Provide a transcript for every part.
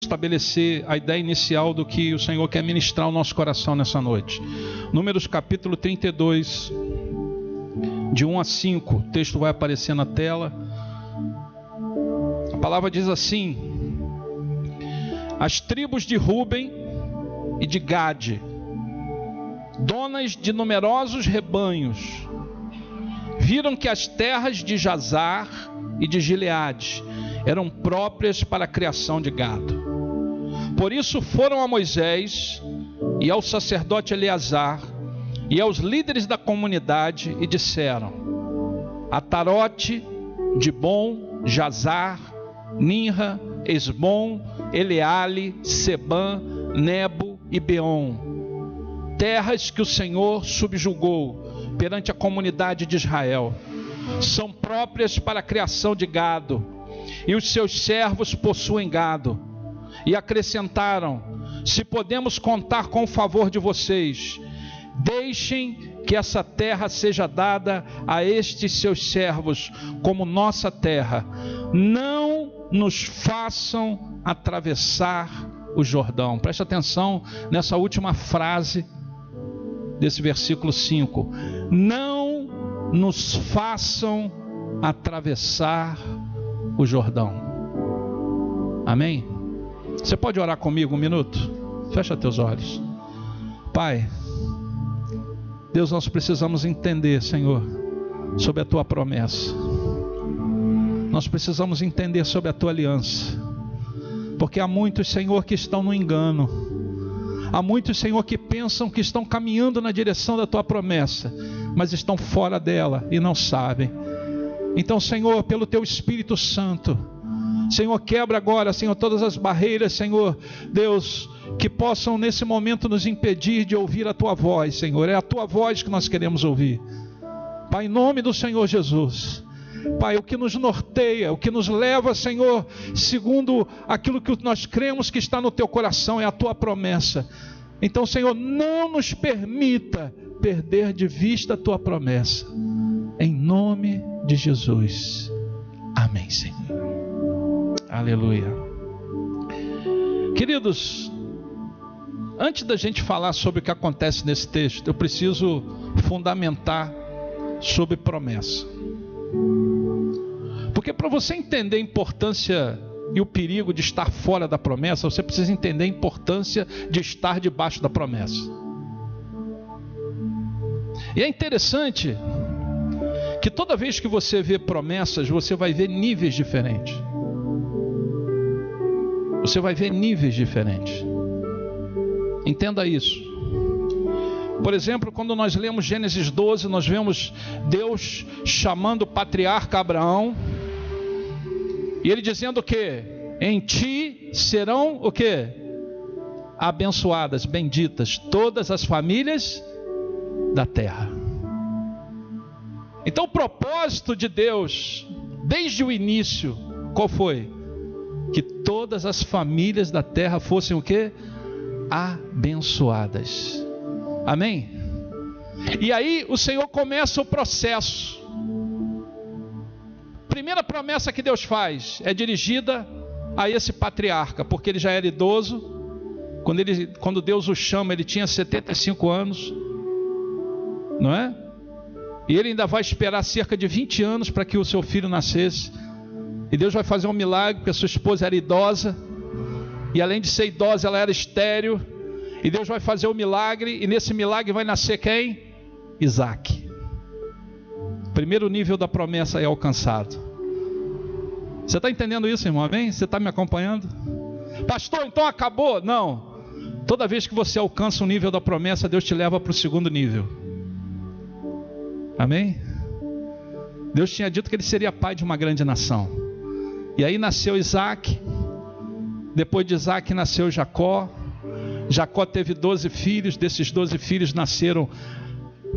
estabelecer a ideia inicial do que o Senhor quer ministrar ao nosso coração nessa noite. Números capítulo 32, de 1 a 5, o texto vai aparecer na tela. A palavra diz assim: as tribos de Ruben e de Gade, donas de numerosos rebanhos, viram que as terras de Jazar e de Gileade eram próprias para a criação de gado. Por isso foram a Moisés e ao sacerdote Eleazar e aos líderes da comunidade e disseram: Atarote, Dibon, Jazar, Ninra, Esbom, Eleale, Sebã, Nebo e Beom, terras que o Senhor subjugou perante a comunidade de Israel, são próprias para a criação de gado, e os seus servos possuem gado. E acrescentaram: se podemos contar com o favor de vocês, deixem que essa terra seja dada a estes seus servos como nossa terra. Não nos façam atravessar o Jordão. Preste atenção nessa última frase desse versículo 5. Não nos façam atravessar o Jordão. Amém? Você pode orar comigo um minuto? Fecha teus olhos. Pai, Deus, nós precisamos entender, Senhor, sobre a Tua promessa. Nós precisamos entender sobre a Tua aliança. Porque há muitos, Senhor, que estão no engano. Há muitos, Senhor, que pensam que estão caminhando na direção da Tua promessa, mas estão fora dela e não sabem. Então, Senhor, pelo Teu Espírito Santo, Senhor, quebra agora, Senhor, todas as barreiras, Senhor, Deus, que possam nesse momento nos impedir de ouvir a Tua voz, Senhor. É a Tua voz que nós queremos ouvir. Pai, em nome do Senhor Jesus. Pai, o que nos norteia, o que nos leva, Senhor, segundo aquilo que nós cremos que está no Teu coração, é a Tua promessa. Então, Senhor, não nos permita perder de vista a Tua promessa. Em nome de Jesus. Amém, Senhor. Aleluia. Queridos, antes da gente falar sobre o que acontece nesse texto, eu preciso fundamentar sobre promessa. Porque para você entender a importância e o perigo de estar fora da promessa, você precisa entender a importância de estar debaixo da promessa. E é interessante que toda vez que você vê promessas, você vai ver níveis diferentes. Você vai ver níveis diferentes. Entenda isso. Por exemplo, quando nós lemos Gênesis 12, nós vemos Deus chamando o patriarca Abraão, e ele dizendo o quê? Em ti serão o quê? Abençoadas, benditas, todas as famílias da terra. Então o propósito de Deus, desde o início, qual foi? Que todas as famílias da terra fossem o quê? Abençoadas. Amém? E aí o Senhor começa o processo. Primeira promessa que Deus faz é dirigida a esse patriarca, porque ele já era idoso. Quando Deus o chama, ele tinha 75 anos, não é? E ele ainda vai esperar cerca de 20 anos para que o seu filho nascesse. E Deus vai fazer um milagre, porque a sua esposa era idosa, e além de ser idosa, ela era estéril. E Deus vai fazer o milagre, e nesse milagre vai nascer quem? Isaac. Primeiro nível da promessa é alcançado. Você está entendendo isso, irmão? Amém? Você está me acompanhando? Pastor, então acabou? Não. Toda vez que você alcança um nível da promessa, Deus te leva para o segundo nível. Amém? Deus tinha dito que ele seria pai de uma grande nação. E aí nasceu Isaac. Depois de Isaac nasceu Jacó. Jacó teve 12 filhos. Desses 12 filhos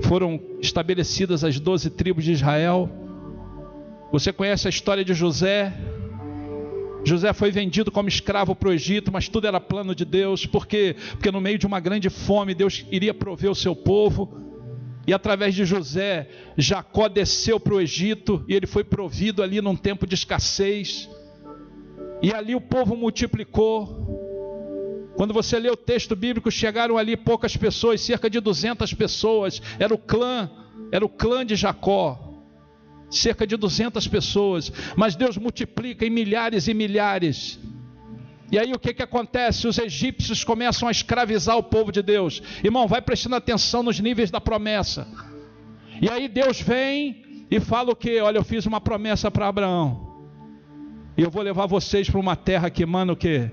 foram estabelecidas as 12 tribos de Israel. Você conhece a história de José? José foi vendido como escravo para o Egito, mas tudo era plano de Deus. Por quê? Porque no meio de uma grande fome, Deus iria prover o seu povo. E através de José, Jacó desceu para o Egito, e ele foi provido ali num tempo de escassez. E ali o povo multiplicou. Quando você lê o texto bíblico, chegaram ali poucas pessoas, cerca de 200 pessoas. Era o clã de Jacó. Cerca de 200 pessoas. Mas Deus multiplica em milhares e milhares. E aí o que acontece? Os egípcios começam a escravizar o povo de Deus. Irmão, vai prestando atenção nos níveis da promessa. E aí Deus vem e fala o quê? Olha, eu fiz uma promessa para Abraão. E eu vou levar vocês para uma terra que emana o quê?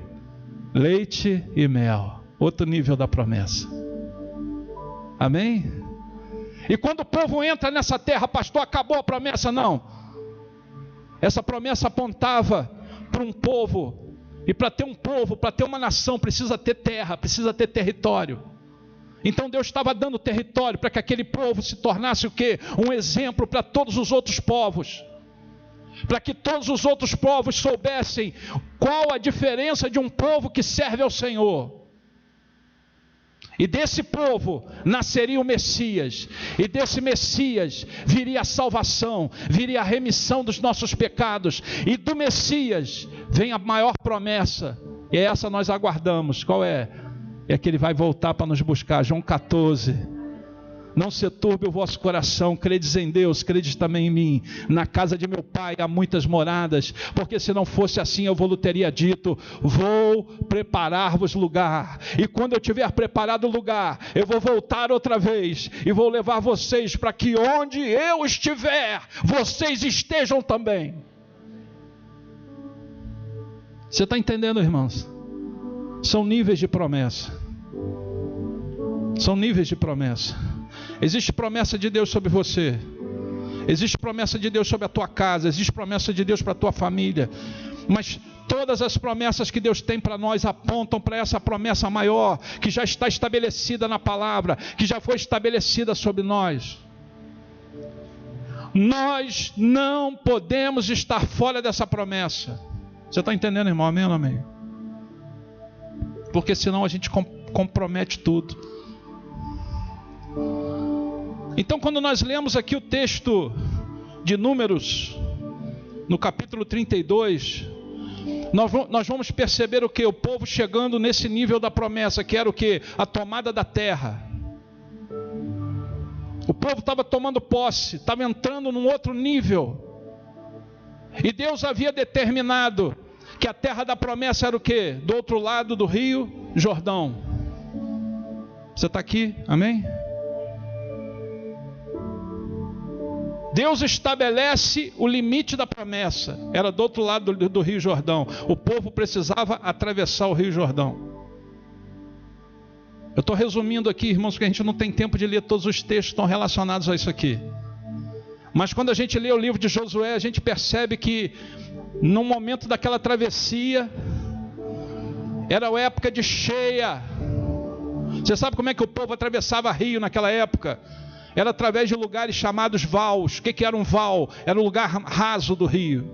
Leite e mel. Outro nível da promessa. Amém? E quando o povo entra nessa terra, pastor, acabou a promessa? Não. Essa promessa apontava para um povo. E para ter um povo, para ter uma nação, precisa ter terra, precisa ter território. Então Deus estava dando território para que aquele povo se tornasse o quê? Um exemplo para todos os outros povos. Para que todos os outros povos soubessem qual a diferença de um povo que serve ao Senhor. E desse povo nasceria o Messias. E desse Messias viria a salvação, viria a remissão dos nossos pecados. E do Messias vem a maior promessa. E essa nós aguardamos. Qual é? É que ele vai voltar para nos buscar. João 14. Não se turbe o vosso coração, credes em Deus, credes também em mim. Na casa de meu pai há muitas moradas, porque se não fosse assim eu vou teria dito, vou preparar-vos lugar. E quando eu tiver preparado o lugar, eu vou voltar outra vez e vou levar vocês para que onde eu estiver, vocês estejam também. Você está entendendo, irmãos? São níveis de promessa. São níveis de promessa. Existe promessa de Deus sobre você. Existe promessa de Deus sobre a tua casa. Existe promessa de Deus para a tua família. Mas todas as promessas que Deus tem para nós apontam para essa promessa maior, que já está estabelecida na palavra, que já foi estabelecida sobre nós. Nós não podemos estar fora dessa promessa. Você está entendendo, irmão? Amém ou não amém? Porque senão a gente compromete tudo. Então, quando nós lemos aqui o texto de Números, no capítulo 32, nós vamos perceber o que? O povo chegando nesse nível da promessa, que era o que? A tomada da terra. O povo estava tomando posse, estava entrando num outro nível. E Deus havia determinado que a terra da promessa era o que? Do outro lado do rio Jordão. Você está aqui? Amém? Deus estabelece o limite da promessa. Era do outro lado do rio Jordão. O povo precisava atravessar o rio Jordão. Eu estou resumindo aqui, irmãos, porque a gente não tem tempo de ler todos os textos que estão relacionados a isso aqui. Mas quando a gente lê o livro de Josué, a gente percebe que no momento daquela travessia, era a época de cheia. Você sabe como é que o povo atravessava rio naquela época? Era através de lugares chamados vals. O que era um val? Era o lugar raso do rio.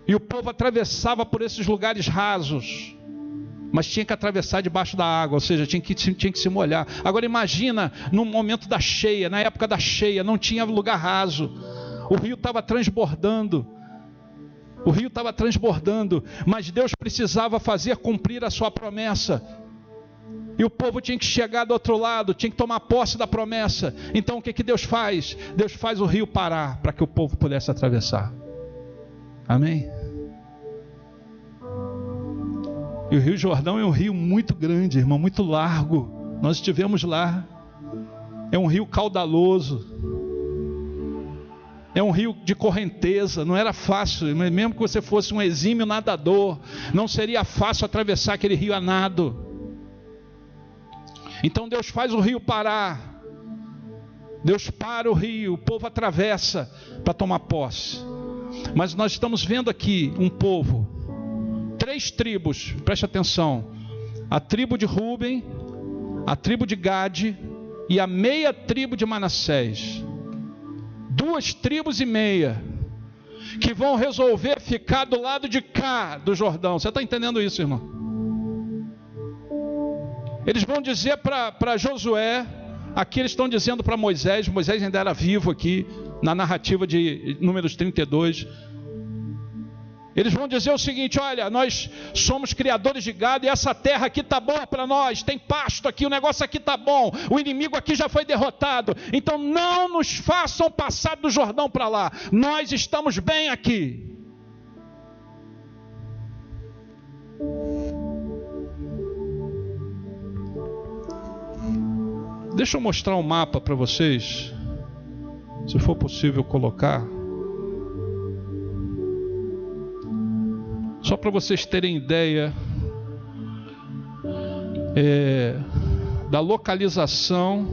E o povo atravessava por esses lugares rasos. Mas tinha que atravessar debaixo da água, ou seja, tinha que se molhar. Agora imagina, no momento da cheia, na época da cheia, não tinha lugar raso. O rio estava transbordando. O rio estava transbordando, mas Deus precisava fazer cumprir a sua promessa. E o povo tinha que chegar do outro lado, tinha que tomar posse da promessa. Então o que Deus faz? Deus faz o rio parar para que o povo pudesse atravessar. Amém? E o rio Jordão é um rio muito grande, irmão, muito largo. Nós estivemos lá. É um rio caudaloso. É um rio de correnteza. Não era fácil, mesmo que você fosse um exímio nadador, não seria fácil atravessar aquele rio a nado. Então Deus faz o rio parar. Deus para o rio, o povo atravessa para tomar posse. Mas nós estamos vendo aqui um povo, 3 tribos, preste atenção: a tribo de Ruben, a tribo de Gade e a meia tribo de Manassés. 2 tribos e meia que vão resolver ficar do lado de cá do Jordão. Você está entendendo isso, irmão? Eles vão dizer para Josué, aqui eles estão dizendo para Moisés. Moisés ainda era vivo aqui, na narrativa de Números 32. Eles vão dizer o seguinte: olha, nós somos criadores de gado e essa terra aqui está boa para nós, tem pasto aqui, o negócio aqui está bom, o inimigo aqui já foi derrotado, então não nos façam passar do Jordão para lá, nós estamos bem aqui. Deixa eu mostrar um mapa para vocês, se for possível colocar. Só para vocês terem ideia da localização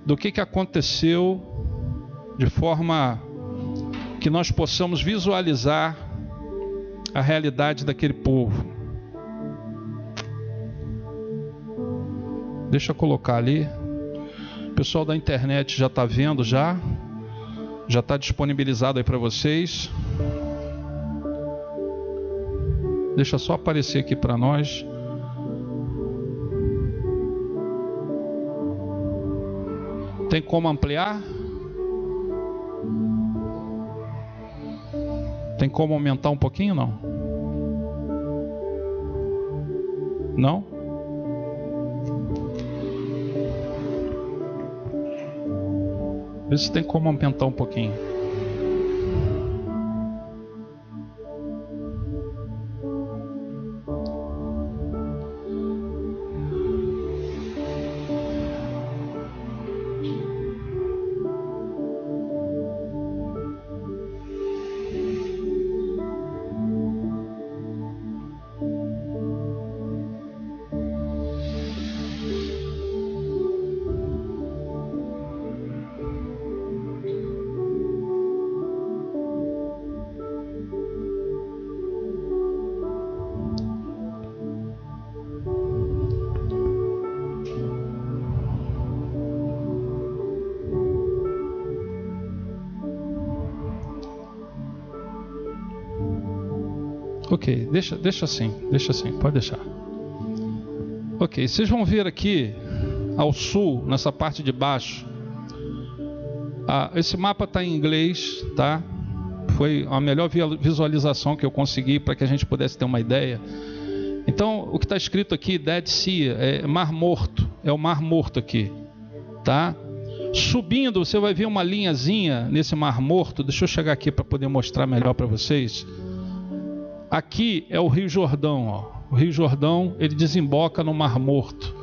do que aconteceu, de forma que nós possamos visualizar a realidade daquele povo. Deixa eu colocar ali. O pessoal da internet já está vendo, já está disponibilizado aí para vocês. Deixa só aparecer aqui para nós. Tem como ampliar? Tem como aumentar um pouquinho? Não? Não? Vê se tem como aumentar um pouquinho. Ok, deixa assim, pode deixar. Ok, vocês vão ver aqui ao sul, nessa parte de baixo. Esse mapa está em inglês, tá? Foi a melhor visualização que eu consegui para que a gente pudesse ter uma ideia. Então, o que está escrito aqui, Dead Sea, é Mar Morto, é o Mar Morto aqui, tá? Subindo, você vai ver uma linhazinha nesse Mar Morto. Deixa eu chegar aqui para poder mostrar melhor para vocês. Aqui é o Rio Jordão, ó. O Rio Jordão, ele desemboca no Mar Morto.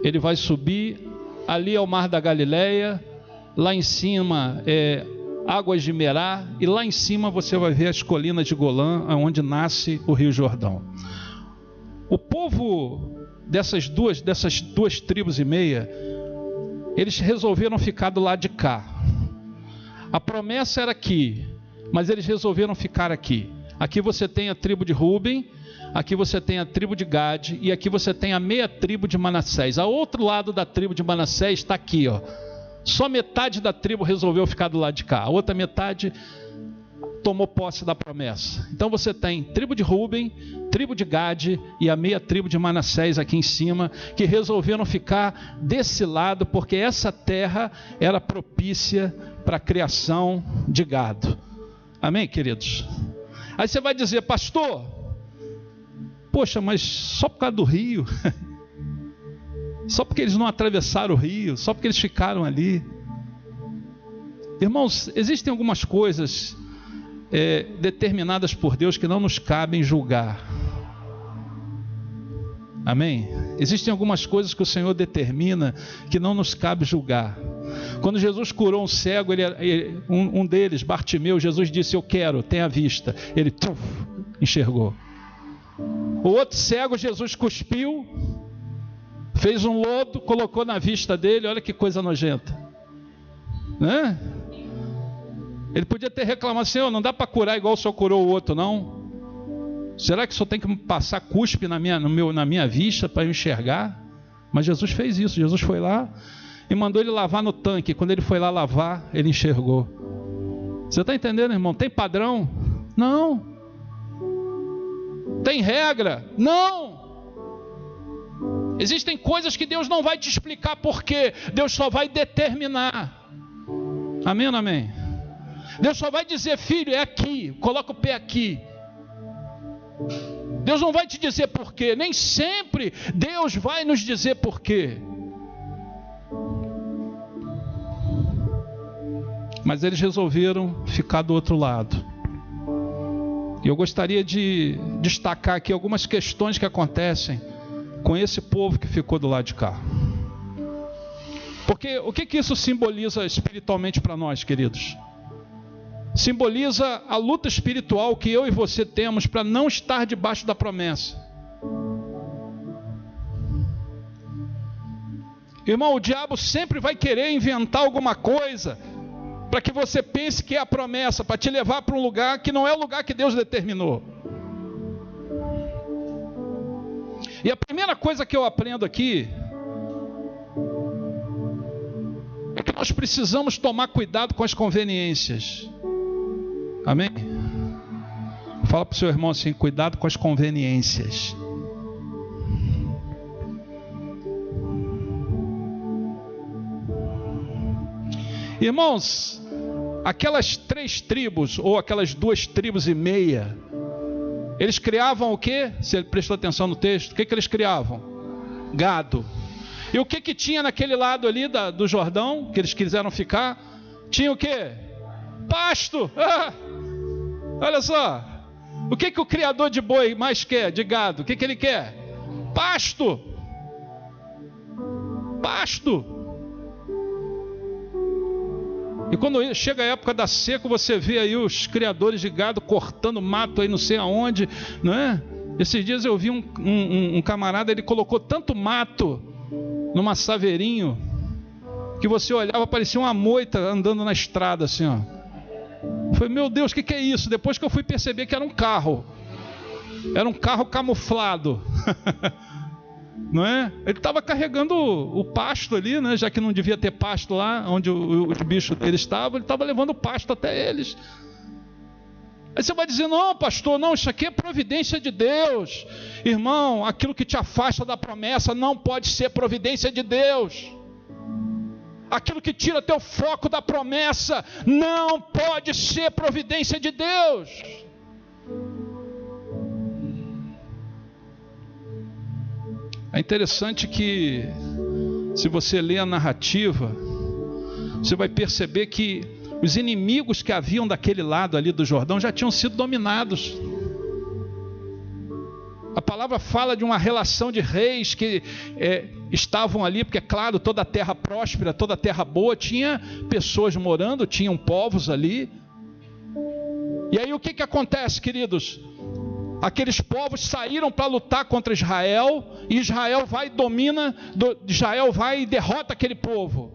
Ele vai subir, ali é o Mar da Galileia, lá em cima é Águas de Merá, e lá em cima você vai ver as colinas de Golã, onde nasce o Rio Jordão. O povo dessas duas tribos e meia, eles resolveram ficar do lado de cá. A promessa era aqui, mas eles resolveram ficar aqui. Aqui você tem a tribo de Ruben, aqui você tem a tribo de Gade, e aqui você tem a meia tribo de Manassés. Ao outro lado da tribo de Manassés está aqui, ó. Só metade da tribo resolveu ficar do lado de cá. A outra metade tomou posse da promessa. Então você tem tribo de Ruben, tribo de Gade e a meia tribo de Manassés aqui em cima, que resolveram ficar desse lado, porque essa terra era propícia para a criação de gado. Amém, queridos? Aí você vai dizer: pastor, poxa, mas só por causa do rio, só porque eles não atravessaram o rio, só porque eles ficaram ali. Irmãos, existem algumas coisas determinadas por Deus que não nos cabem julgar. Amém? Existem algumas coisas que o Senhor determina que não nos cabe julgar. Quando Jesus curou um cego, um deles, Bartimeu, Jesus disse: eu quero, tenha vista. Ele enxergou. O outro cego, Jesus cuspiu, fez um lodo, colocou na vista dele. Olha que coisa nojenta, né? Ele podia ter reclamado: Senhor, não dá para curar igual o Senhor curou o outro, não? Será que o Senhor tem que passar cuspe na minha vista para eu enxergar? Mas Jesus fez isso. Jesus foi lá e mandou ele lavar no tanque. Quando ele foi lá lavar, ele enxergou. Você está entendendo, irmão? Tem padrão? Não. Tem regra? Não. Existem coisas que Deus não vai te explicar por quê. Deus só vai determinar. Amém ou não amém? Deus só vai dizer: filho, é aqui, coloca o pé aqui. Deus não vai te dizer por quê. Nem sempre Deus vai nos dizer por quê. Mas eles resolveram ficar do outro lado. E eu gostaria de destacar aqui algumas questões que acontecem com esse povo que ficou do lado de cá. Porque o que isso simboliza espiritualmente para nós, queridos? Simboliza a luta espiritual que eu e você temos para não estar debaixo da promessa. Irmão, o diabo sempre vai querer inventar alguma coisa para que você pense que é a promessa, para te levar para um lugar que não é o lugar que Deus determinou. E a primeira coisa que eu aprendo aqui é que nós precisamos tomar cuidado com as conveniências. Amém? Fala para o seu irmão assim: cuidado com as conveniências. Irmãos, aquelas 3 tribos, ou aquelas 2 tribos e meia, eles criavam o quê? Você prestou atenção no texto? O que eles criavam? Gado. E o que tinha naquele lado ali do Jordão, que eles quiseram ficar? Tinha o quê? Pasto. Olha só. O que o criador de boi mais quer, de gado? O que ele quer? Pasto. Pasto. E quando chega a época da seca, você vê aí os criadores de gado cortando mato aí não sei aonde, não é? Esses dias eu vi um camarada, ele colocou tanto mato numa saveirinho, que você olhava, parecia uma moita andando na estrada assim, ó. Eu falei: meu Deus, o que é isso? Depois que eu fui perceber que era um carro camuflado. Não é? Ele estava carregando o pasto ali, né? Já que não devia ter pasto lá onde os bichos deles estavam, ele estava levando o pasto até eles. Aí você vai dizer: não, pastor, não, isso aqui é providência de Deus. Irmão, aquilo que te afasta da promessa não pode ser providência de Deus. Aquilo que tira teu foco da promessa não pode ser providência de Deus. É interessante que, se você ler a narrativa, você vai perceber que os inimigos que haviam daquele lado ali do Jordão já tinham sido dominados. A palavra fala de uma relação de reis que estavam ali, porque é claro, toda a terra próspera, toda a terra boa, tinha pessoas morando, tinham povos ali. E aí o que acontece, queridos? Aqueles povos saíram para lutar contra Israel, e Israel vai e derrota aquele povo.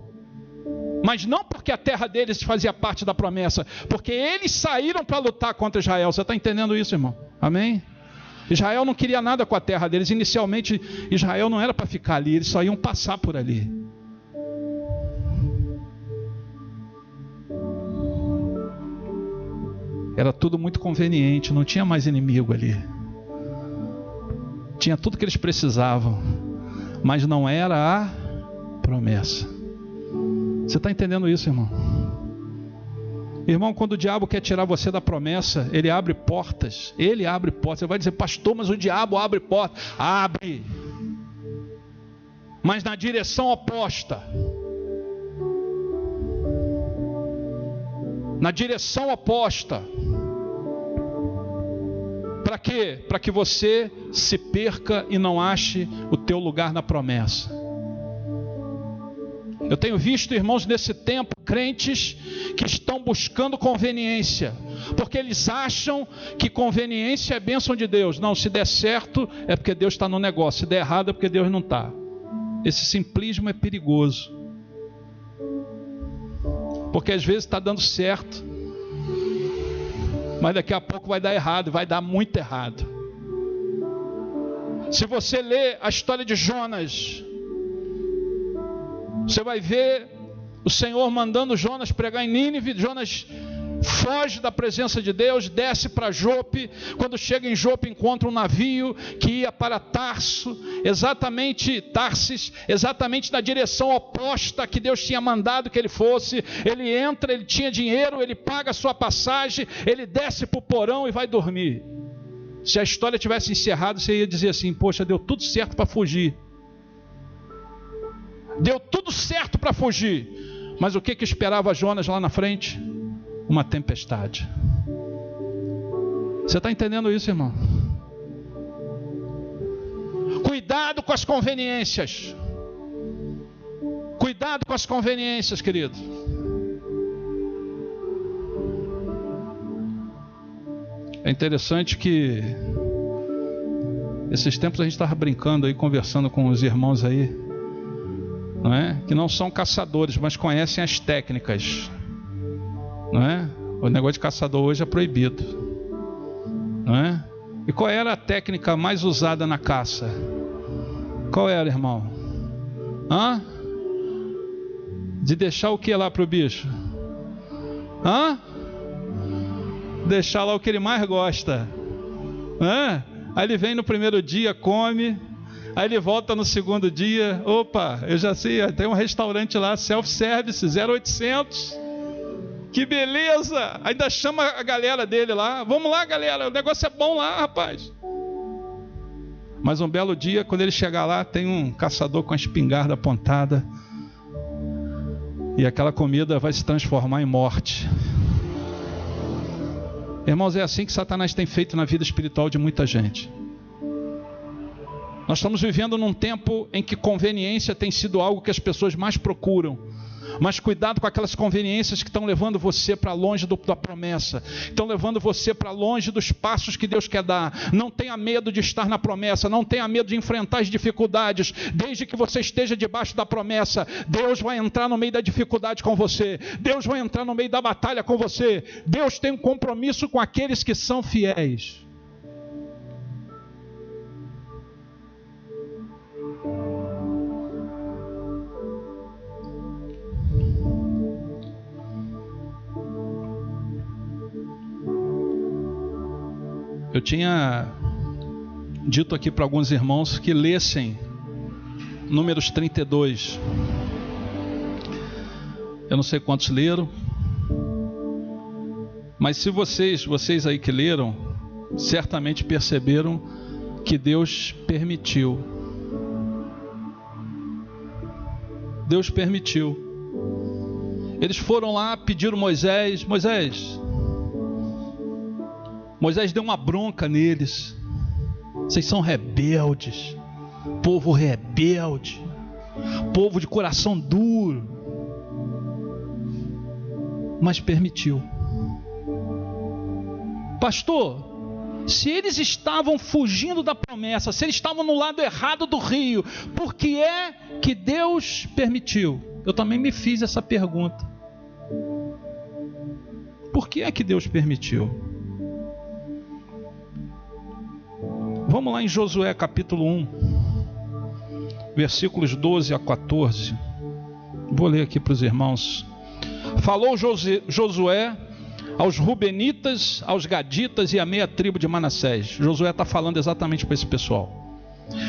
Mas não porque a terra deles fazia parte da promessa, porque eles saíram para lutar contra Israel. Você está entendendo isso, irmão? Amém? Israel não queria nada com a terra deles. Inicialmente Israel não era para ficar ali, eles só iam passar por ali. Era tudo muito conveniente, não tinha mais inimigo ali. Tinha tudo que eles precisavam, mas não era a promessa. Você está entendendo isso, irmão? Irmão, quando o diabo quer tirar você da promessa, ele abre portas. Ele abre portas. Você vai dizer: pastor, mas o diabo abre portas. Abre, mas na direção oposta. Na direção oposta. Para quê? Para que você se perca e não ache o teu lugar na promessa. Eu tenho visto, irmãos, nesse tempo, crentes que estão buscando conveniência, porque eles acham que conveniência é bênção de Deus. Não, se der certo é porque Deus está no negócio, se der errado é porque Deus não está. Esse simplismo é perigoso, porque às vezes está dando certo, mas daqui a pouco vai dar errado, vai dar muito errado. Se você ler a história de Jonas, você vai ver o Senhor mandando Jonas pregar em Nínive. Jonas foge da presença de Deus, desce para Jope. Quando chega em Jope, encontra um navio que ia para Tarsis, exatamente na direção oposta que Deus tinha mandado que ele fosse. Ele entra, ele tinha dinheiro, ele paga a sua passagem, ele desce para o porão e vai dormir. Se a história tivesse encerrado, você ia dizer assim: poxa, deu tudo certo para fugir. Deu tudo certo para fugir. Mas o que esperava Jonas lá na frente? Uma tempestade. Você está entendendo isso, irmão? Cuidado com as conveniências. Cuidado com as conveniências, querido. É interessante que esses tempos a gente estava brincando aí, conversando com os irmãos aí, não é? Que não são caçadores, mas conhecem as técnicas, não é? O negócio de caçador hoje é proibido, não é? E qual era a técnica mais usada na caça? Qual era, irmão? De deixar o que lá pro bicho? Deixar lá o que ele mais gosta. Aí ele vem no primeiro dia, come. Aí ele volta no segundo dia. Opa, eu já sei, tem um restaurante lá, self-service, 0800. Que beleza! Ainda chama a galera dele lá. Vamos lá, galera, o negócio é bom lá, rapaz. Mas um belo dia, quando ele chegar lá, tem um caçador com a espingarda apontada. E aquela comida vai se transformar em morte. Irmãos, é assim que Satanás tem feito na vida espiritual de muita gente. Nós estamos vivendo num tempo em que conveniência tem sido algo que as pessoas mais procuram. Mas cuidado com aquelas conveniências que estão levando você para longe da promessa. Estão levando você para longe dos passos que Deus quer dar. Não tenha medo de estar na promessa. Não tenha medo de enfrentar as dificuldades. Desde que você esteja debaixo da promessa, Deus vai entrar no meio da dificuldade com você. Deus vai entrar no meio da batalha com você. Deus tem um compromisso com aqueles que são fiéis. Eu tinha dito aqui para alguns irmãos que lessem Números 32. Eu não sei quantos leram, mas se vocês aí que leram, certamente perceberam que Deus permitiu. Deus permitiu. Eles foram lá, pediram Moisés deu uma bronca neles. Vocês são rebeldes, povo rebelde, povo de coração duro. Mas permitiu. Pastor, se eles estavam fugindo da promessa, se eles estavam no lado errado do rio, por que é que Deus permitiu? Eu também me fiz essa pergunta. Por que é que Deus permitiu? Vamos lá em Josué capítulo 1, versículos 12 a 14. Vou ler aqui para os irmãos. Falou Josué aos Rubenitas, aos Gaditas e à meia tribo de Manassés. Josué está falando exatamente para esse pessoal.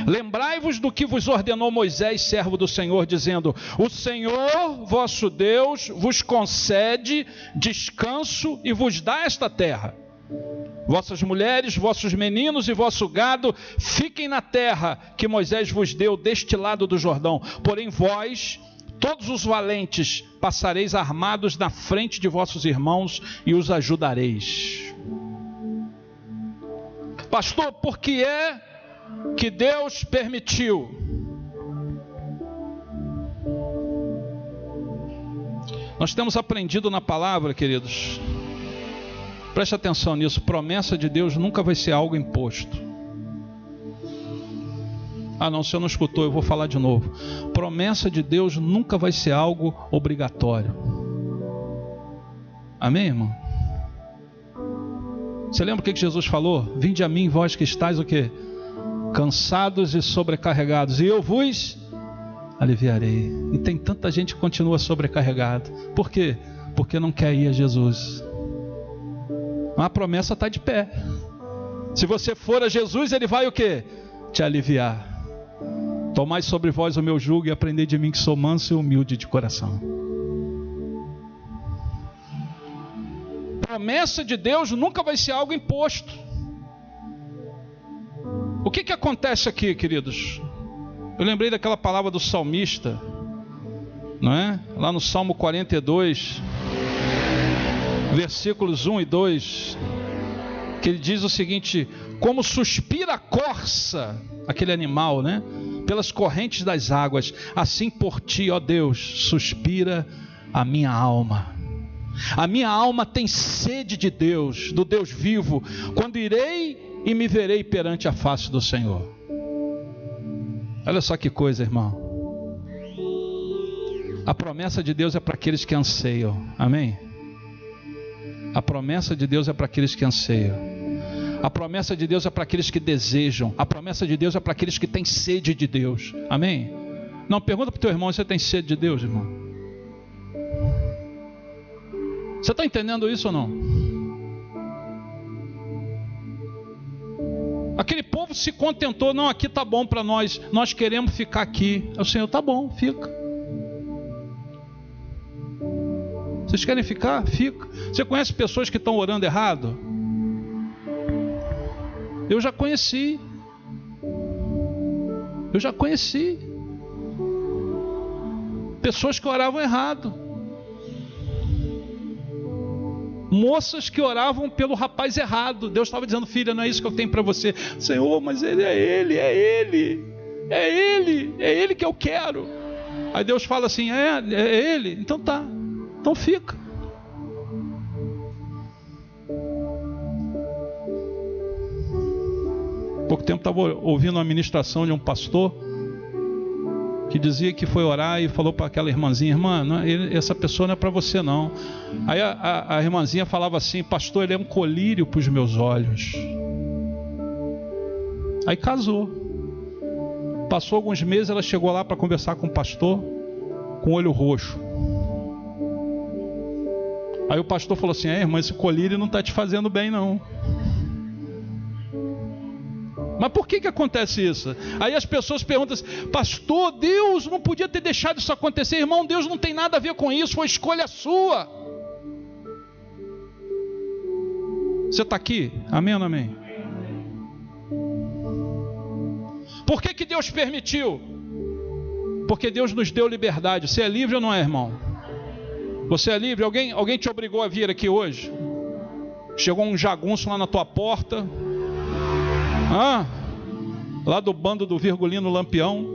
Lembrai-vos do que vos ordenou Moisés, servo do Senhor, dizendo: o Senhor vosso Deus vos concede descanso e vos dá esta terra. Vossas mulheres, vossos meninos e vosso gado fiquem na terra que Moisés vos deu deste lado do Jordão. Porém vós, todos os valentes, passareis armados na frente de vossos irmãos e os ajudareis. Pastor, por que é que Deus permitiu? Nós temos aprendido na palavra, queridos. Preste atenção nisso, promessa de Deus nunca vai ser algo imposto. Não, se eu não escutou, eu vou falar de novo. Promessa de Deus nunca vai ser algo obrigatório. Amém, irmão? Você lembra o que Jesus falou? Vinde a mim, vós que estáis o quê? Cansados e sobrecarregados, e eu vos aliviarei. E tem tanta gente que continua sobrecarregada. Por quê? Porque não quer ir a Jesus. Mas a promessa está de pé. Se você for a Jesus, Ele vai o quê? Te aliviar. Tomai sobre vós o meu jugo e aprendei de mim que sou manso e humilde de coração. Promessa de Deus nunca vai ser algo imposto. O que acontece aqui, queridos? Eu lembrei daquela palavra do salmista, não é? Lá no Salmo 42, versículos 1 e 2, que ele diz o seguinte: como suspira a corça, aquele animal, né? Pelas correntes das águas, assim por ti, ó Deus, suspira a minha alma. A minha alma tem sede de Deus, do Deus vivo, quando irei e me verei perante a face do Senhor. Olha só que coisa, irmão. A promessa de Deus é para aqueles que anseiam, amém? A promessa de Deus é para aqueles que anseiam. A promessa de Deus é para aqueles que desejam. A promessa de Deus é para aqueles que têm sede de Deus, amém? Não, pergunta para o teu irmão: você tem sede de Deus, irmão? Você está entendendo isso ou não? Aquele povo se contentou: não, aqui está bom para nós, nós queremos ficar aqui. O Senhor: está bom, fica. Vocês querem ficar? Fica. Você conhece pessoas que estão orando errado? Eu já conheci. Pessoas que oravam errado. Moças que oravam pelo rapaz errado. Deus estava dizendo: filha, não é isso que eu tenho para você. Senhor, mas ele é ele que eu quero. Aí Deus fala assim: é ele? Então tá, então fica. Pouco tempo estava ouvindo uma ministração de um pastor que dizia que foi orar e falou para aquela irmãzinha: irmã, essa pessoa não é para você não. Aí a irmãzinha falava assim: pastor, ele é um colírio para os meus olhos. Aí casou. Passou alguns meses, ela chegou lá para conversar com o pastor, com o olho roxo. Aí o pastor falou assim: irmã, esse colírio não está te fazendo bem não. Mas por que acontece isso? Aí as pessoas perguntam assim: pastor, Deus não podia ter deixado isso acontecer. Irmão, Deus não tem nada a ver com isso, foi escolha sua. Você está aqui? Amém ou não amém? Por que Deus permitiu? Porque Deus nos deu liberdade. Você é livre ou não é, irmão? Você é livre? Alguém te obrigou a vir aqui hoje? Chegou um jagunço lá na tua porta, lá do bando do Virgulino Lampião,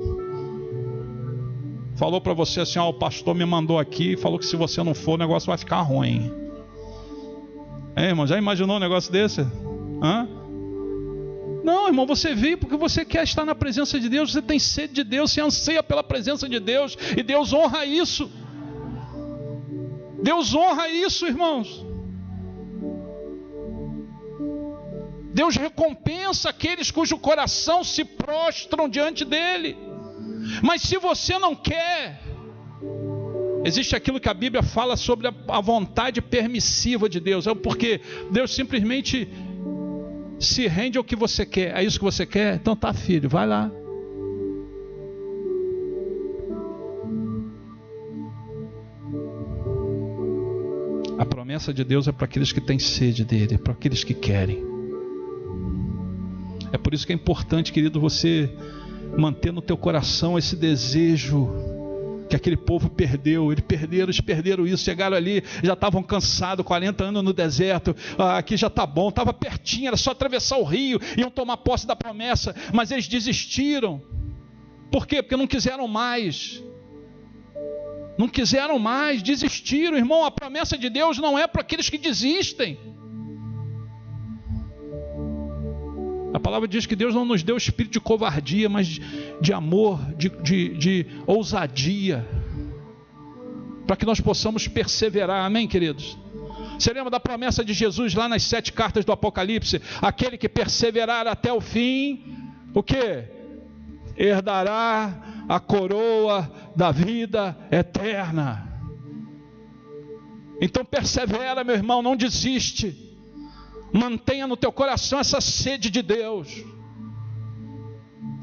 falou para você assim: o pastor me mandou aqui e falou que se você não for, o negócio vai ficar ruim. Irmão, já imaginou um negócio desse? Não, irmão, você veio porque você quer estar na presença de Deus, você tem sede de Deus, você anseia pela presença de Deus, e Deus honra isso. Deus honra isso, irmãos. Deus recompensa aqueles cujo coração se prostram diante dele. Mas se você não quer, existe aquilo que a Bíblia fala sobre a vontade permissiva de Deus. É porque Deus simplesmente se rende ao que você quer. É isso que você quer? Então tá, filho, vai lá. A promessa de Deus é para aqueles que têm sede dele, para aqueles que querem. É por isso que é importante, querido, você manter no teu coração esse desejo que aquele povo perdeu. Eles perderam isso, chegaram ali, já estavam cansados, 40 anos no deserto, aqui já está bom, estava pertinho, era só atravessar o rio, iam tomar posse da promessa, mas eles desistiram. Por quê? Porque não quiseram mais. Não quiseram mais, desistiram, irmão. A promessa de Deus não é para aqueles que desistem. A palavra diz que Deus não nos deu espírito de covardia, mas de amor, de ousadia, para que nós possamos perseverar, amém, queridos? Você lembra da promessa de Jesus lá nas 7 cartas do Apocalipse? Aquele que perseverar até o fim, o quê? Herdará a coroa da vida eterna. Então persevera, meu irmão, não desiste. Mantenha no teu coração essa sede de Deus.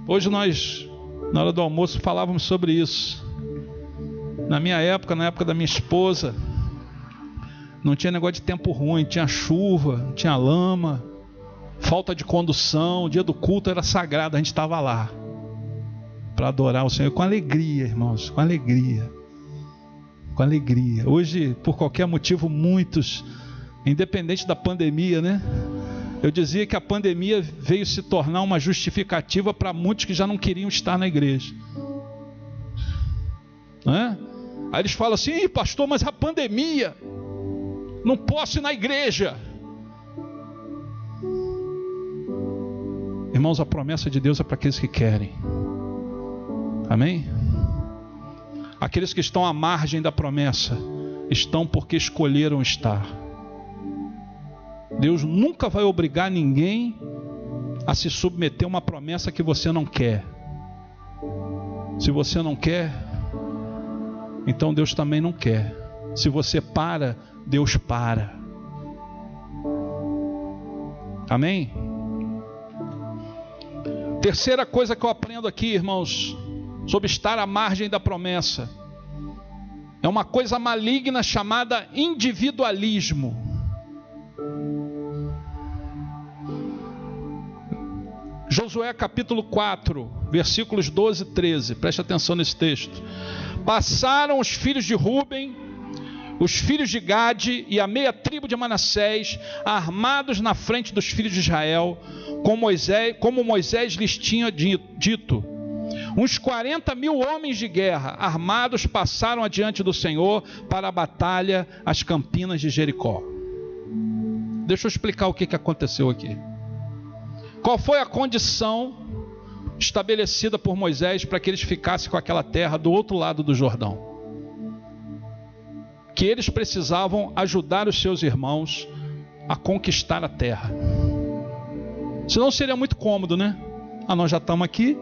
Hoje nós, na hora do almoço, falávamos sobre isso. Na minha época, na época da minha esposa, não tinha negócio de tempo ruim, tinha chuva, tinha lama, falta de condução, o dia do culto era sagrado, a gente estava lá para adorar o Senhor com alegria, irmãos, com alegria. Com alegria. Hoje, por qualquer motivo, muitos, independente da pandemia, né? Eu dizia que a pandemia veio se tornar uma justificativa para muitos que já não queriam estar na igreja. Não é? Aí eles falam assim: pastor, mas a pandemia, não posso ir na igreja. Irmãos, a promessa de Deus é para aqueles que querem. Amém? Aqueles que estão à margem da promessa estão porque escolheram estar. Deus nunca vai obrigar ninguém a se submeter a uma promessa que você não quer. Se você não quer, então Deus também não quer. Se você para, Deus para. Amém? Terceira coisa que eu aprendo aqui, irmãos, sobre estar à margem da promessa, é uma coisa maligna chamada individualismo. Josué capítulo 4, versículos 12 e 13, preste atenção nesse texto. Passaram os filhos de Ruben, os filhos de Gade e a meia tribo de Manassés, armados na frente dos filhos de Israel, como Moisés lhes tinha dito. Uns 40.000 homens de guerra armados passaram adiante do Senhor para a batalha às campinas de Jericó. Deixa eu explicar o que aconteceu aqui. Qual foi a condição estabelecida por Moisés para que eles ficassem com aquela terra do outro lado do Jordão? Que eles precisavam ajudar os seus irmãos a conquistar a terra. Senão seria muito cômodo, né? Nós já estamos aqui,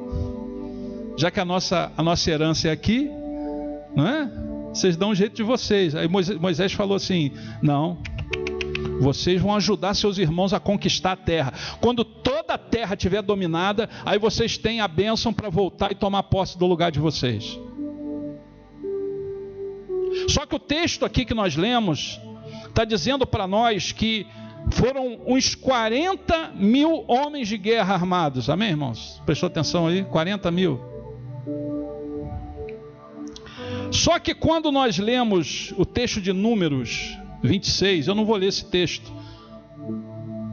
já que a nossa herança é aqui, não é? Vocês dão um jeito de vocês. Aí Moisés falou assim: não, vocês vão ajudar seus irmãos a conquistar a terra. Quando toda a terra estiver dominada, aí vocês têm a bênção para voltar e tomar posse do lugar de vocês. Só que o texto aqui que nós lemos está dizendo para nós que foram uns 40.000 homens de guerra armados. Amém, irmãos? Prestou atenção aí? 40.000. Só que quando nós lemos o texto de Números 26, eu não vou ler esse texto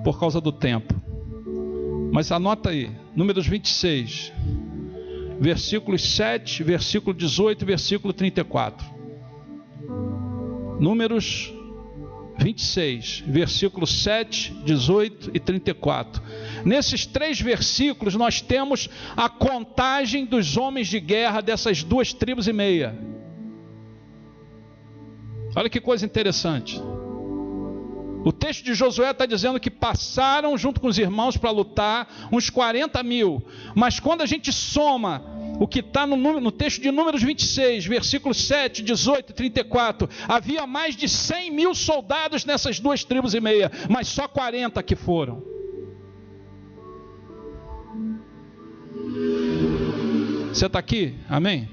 por causa do tempo, mas anota aí, Números 26, versículos 7, versículo 18 e versículo 34. Números 26, versículos 7, 18 e 34. Nesses 3 versículos nós temos a contagem dos homens de guerra dessas 2 tribos e meia. Olha que coisa interessante. O texto de Josué está dizendo que passaram junto com os irmãos para lutar uns 40.000. Mas quando a gente soma o que está no texto de Números 26, versículos 7, 18 e 34, havia mais de 100.000 soldados nessas 2 tribos e meia, mas só 40 que foram. Você está aqui? Amém?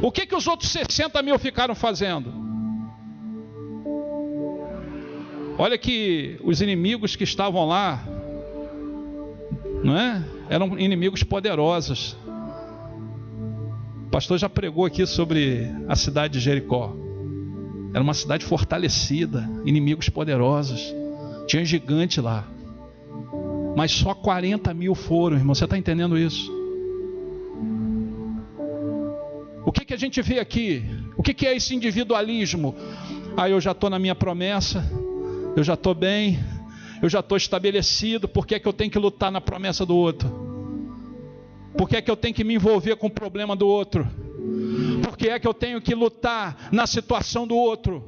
O que os outros 60.000 ficaram fazendo? Olha que os inimigos que estavam lá, não é? Eram inimigos poderosos. O pastor já pregou aqui sobre a cidade de Jericó. Era uma cidade fortalecida, inimigos poderosos. Tinha gigante lá. Mas só 40.000 foram, irmão. Você está entendendo isso? O que a gente vê aqui? O que é esse individualismo? Eu já estou na minha promessa, eu já estou bem, eu já estou estabelecido. Por que é que eu tenho que lutar na promessa do outro? Por que é que eu tenho que me envolver com o problema do outro? Por que é que eu tenho que lutar na situação do outro?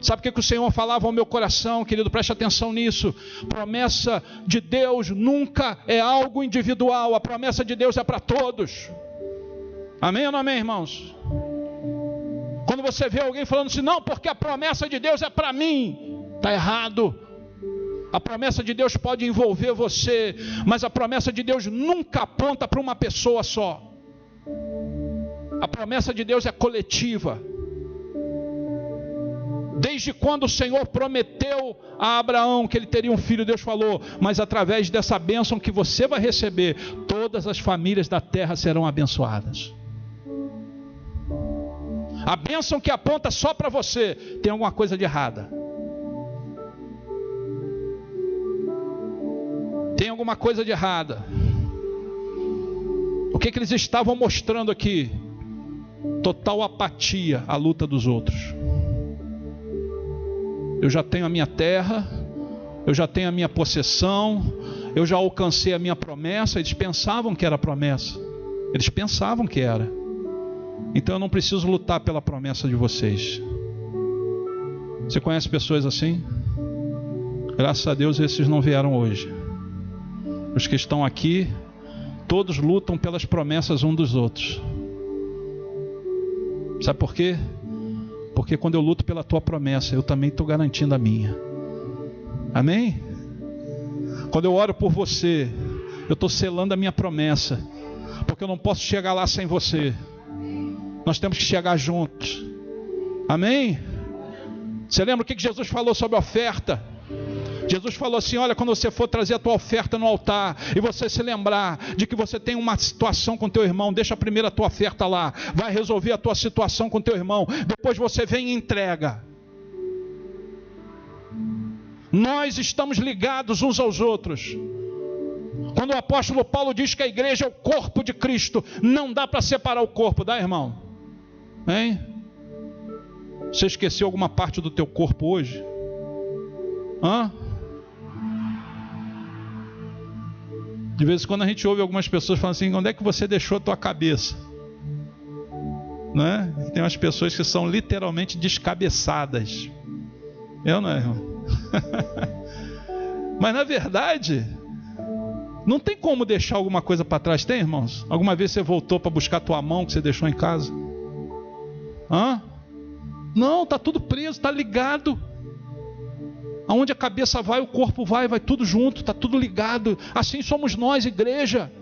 Sabe o que o Senhor falava ao meu coração, querido? Preste atenção nisso. Promessa de Deus nunca é algo individual. A promessa de Deus é para todos. Amém ou não amém, irmãos? Quando você vê alguém falando assim, não, porque a promessa de Deus é para mim. Está errado. A promessa de Deus pode envolver você, mas a promessa de Deus nunca aponta para uma pessoa só. A promessa de Deus é coletiva. Desde quando o Senhor prometeu a Abraão que ele teria um filho, Deus falou: mas através dessa bênção que você vai receber, todas as famílias da terra serão abençoadas. A bênção que aponta só para você, tem alguma coisa de errada. Tem alguma coisa de errada. O que eles estavam mostrando aqui? Total apatia à luta dos outros. Eu já tenho a minha terra, eu já tenho a minha possessão, eu já alcancei a minha promessa. Eles pensavam que era promessa. Eles pensavam que era. Então eu não preciso lutar pela promessa de vocês. Você conhece pessoas assim? Graças a Deus esses não vieram hoje. Os que estão aqui, todos lutam pelas promessas uns dos outros. Sabe por quê? Porque quando eu luto pela tua promessa, eu também estou garantindo a minha. Amém? Quando eu oro por você, eu estou selando a minha promessa. Porque eu não posso chegar lá sem você. Nós temos que chegar juntos. Amém? Você lembra o que Jesus falou sobre a oferta? Jesus falou assim: olha, quando você for trazer a tua oferta no altar, e você se lembrar de que você tem uma situação com teu irmão, deixa primeiro a tua oferta lá, vai resolver a tua situação com teu irmão, depois você vem e entrega. Nós estamos ligados uns aos outros. Quando o apóstolo Paulo diz que a igreja é o corpo de Cristo, não dá para separar o corpo, dá, irmão? Hein? Você esqueceu alguma parte do teu corpo hoje? Hã? De vez em quando a gente ouve algumas pessoas falando assim: onde é que você deixou a tua cabeça? Né? Tem umas pessoas que são literalmente descabeçadas. Eu não, irmão. Mas na verdade, não tem como deixar alguma coisa para trás, tem, irmãos? Alguma vez você voltou para buscar a tua mão que você deixou em casa? Hã? Não, está tudo preso, está ligado. Aonde a cabeça vai, o corpo vai tudo junto, está tudo ligado. Assim somos nós, igreja.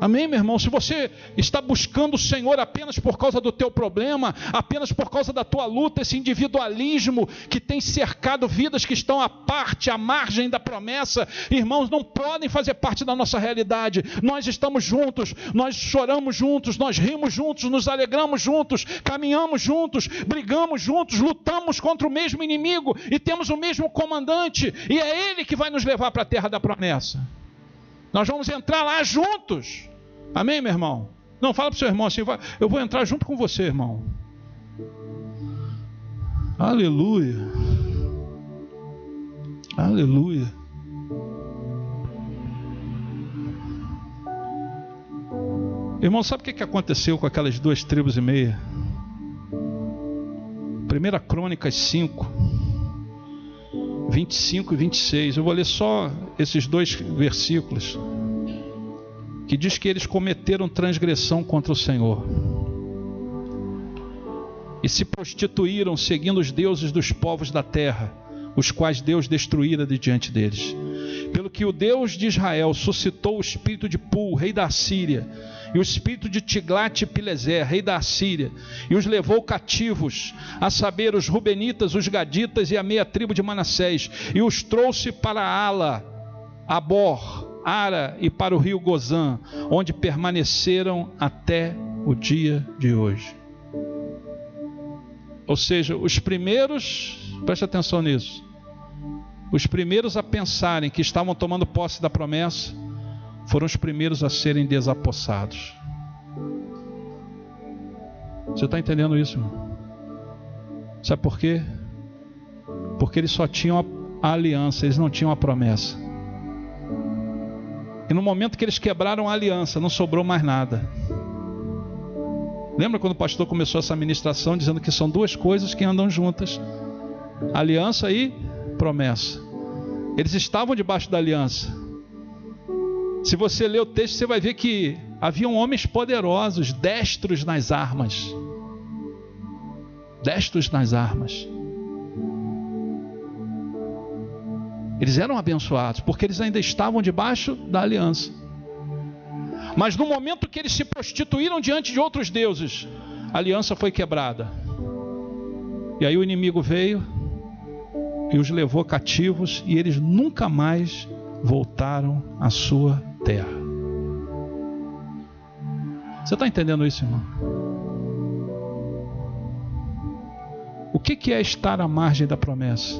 Amém, meu irmão? Se você está buscando o Senhor apenas por causa do teu problema, apenas por causa da tua luta, esse individualismo que tem cercado vidas que estão à parte, à margem da promessa, irmãos, não podem fazer parte da nossa realidade. Nós estamos juntos, nós choramos juntos, nós rimos juntos, nos alegramos juntos, caminhamos juntos, brigamos juntos, lutamos contra o mesmo inimigo e temos o mesmo comandante, e é Ele que vai nos levar para a terra da promessa. Nós vamos entrar lá juntos. Amém, meu irmão? Não, fala para o seu irmão assim: eu vou entrar junto com você, irmão. Aleluia. Aleluia. Irmão, sabe o que aconteceu com aquelas 2,5 tribos? 1 Crônicas 5, 25 e 26. Eu vou ler só esses 2 versículos, que diz que eles cometeram transgressão contra o Senhor e se prostituíram seguindo os deuses dos povos da terra, os quais Deus destruíra de diante deles. Pelo que o Deus de Israel suscitou o espírito de Pul, rei da Assíria, e o espírito de Tiglat-Pileser, rei da Assíria, e os levou cativos, a saber, os Rubenitas, os Gaditas e a meia tribo de Manassés, e os trouxe para Ala, Abor, Ara e para o rio Gozã, onde permaneceram até o dia de hoje. Ou seja, os primeiros, preste atenção nisso, os primeiros a pensarem que estavam tomando posse da promessa foram os primeiros a serem desapossados. Você está entendendo isso, irmão? Sabe por quê? Porque eles só tinham a aliança, eles não tinham a promessa. E no momento que eles quebraram a aliança, não sobrou mais nada. Lembra quando o pastor começou essa ministração dizendo que são 2 coisas que andam juntas: aliança e promessa. Eles estavam debaixo da aliança. Se você ler o texto, você vai ver que haviam homens poderosos, destros nas armas. Destros nas armas. Eles eram abençoados, porque eles ainda estavam debaixo da aliança. Mas no momento que eles se prostituíram diante de outros deuses, a aliança foi quebrada. E aí o inimigo veio e os levou cativos, e eles nunca mais voltaram à sua terra. Você está entendendo isso, irmão? O que é estar à margem da promessa?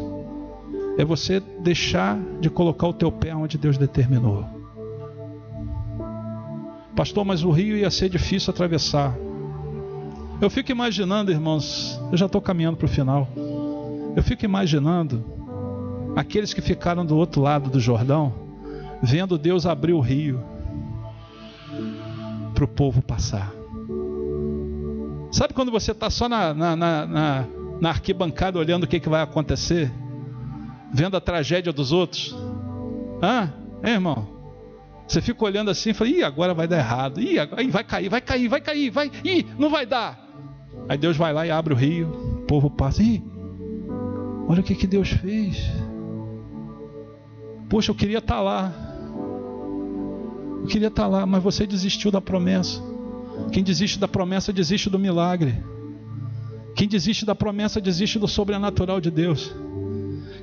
É você deixar de colocar o teu pé onde Deus determinou. Pastor, mas o rio ia ser difícil atravessar. Eu fico imaginando, irmãos, eu já estou caminhando para o final. Eu fico imaginando aqueles que ficaram do outro lado do Jordão, vendo Deus abrir o rio para o povo passar. Sabe quando você está só na arquibancada olhando o que vai acontecer? Vendo a tragédia dos outros? Irmão? Você fica olhando assim e fala, agora vai dar errado. Vai cair. Não vai dar. Aí Deus vai lá e abre o rio, o povo passa. Olha o que Deus fez. Poxa, eu queria estar lá. Mas você desistiu da promessa. Quem desiste da promessa, desiste do milagre. Quem desiste da promessa, desiste do sobrenatural de Deus.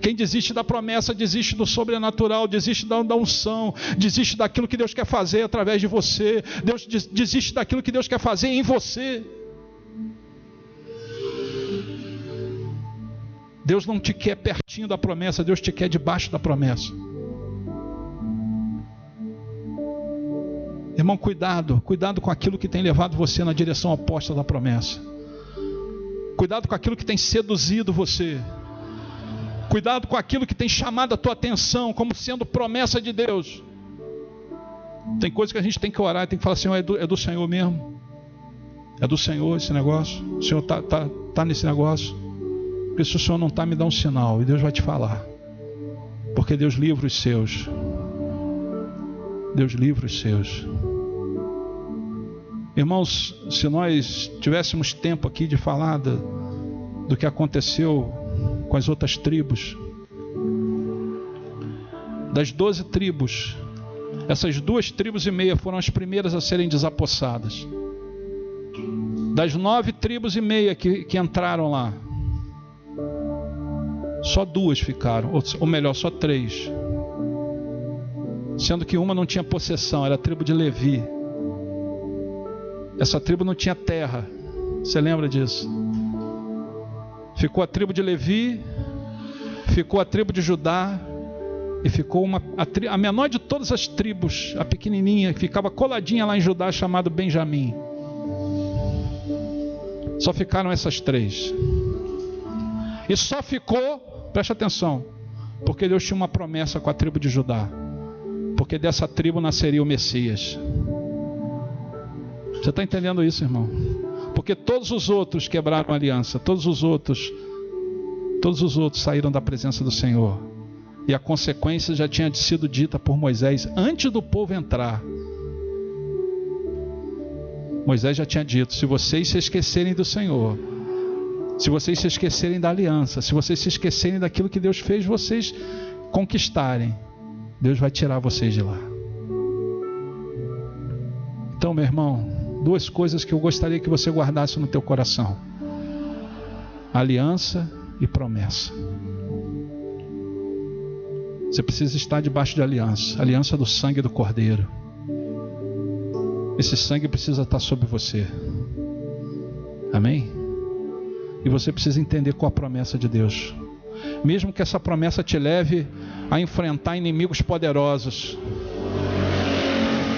Quem desiste da promessa, desiste do sobrenatural, desiste da unção, desiste daquilo que Deus quer fazer através de você. Deus desiste daquilo que Deus quer fazer em você. Deus não te quer pertinho da promessa, Deus te quer debaixo da promessa. Irmão, cuidado com aquilo que tem levado você na direção oposta da promessa. Cuidado com aquilo que tem seduzido você. Cuidado com aquilo que tem chamado a tua atenção como sendo promessa de Deus. Tem coisas que a gente tem que orar e tem que falar assim, é do Senhor mesmo. É do Senhor esse negócio. O Senhor tá nesse negócio. Porque se o Senhor não está, me dá um sinal. E Deus vai te falar. Porque Deus livra os seus. Deus livra os seus. Irmãos, se nós tivéssemos tempo aqui de falar do que aconteceu com as outras tribos, das 12 tribos, essas 2,5 tribos foram as primeiras a serem desapossadas. Das 9,5 tribos que entraram lá, só 2 ficaram, ou melhor, só 3, sendo que uma não tinha possessão, era a tribo de Levi. Essa tribo não tinha terra. Você lembra disso? Ficou a tribo de Levi, ficou a tribo de Judá, e ficou a menor de todas as tribos, a pequenininha, que ficava coladinha lá em Judá, chamada Benjamim. Só ficaram essas 3. E só ficou, preste atenção, porque Deus tinha uma promessa com a tribo de Judá. Porque dessa tribo nasceria o Messias. Você está entendendo isso, irmão? Porque todos os outros quebraram a aliança. Todos os outros saíram da presença do Senhor. E a consequência já tinha sido dita por Moisés antes do povo entrar. Moisés já tinha dito: se vocês se esquecerem do Senhor, se vocês se esquecerem da aliança, se vocês se esquecerem daquilo que Deus fez vocês conquistarem, Deus vai tirar vocês de lá. Então, meu irmão, 2 coisas que eu gostaria que você guardasse no teu coração: aliança e promessa. Você precisa estar debaixo de aliança, aliança do sangue do Cordeiro. Esse sangue precisa estar sobre você. Amém? E você precisa entender qual a promessa de Deus. Mesmo que essa promessa te leve a enfrentar inimigos poderosos,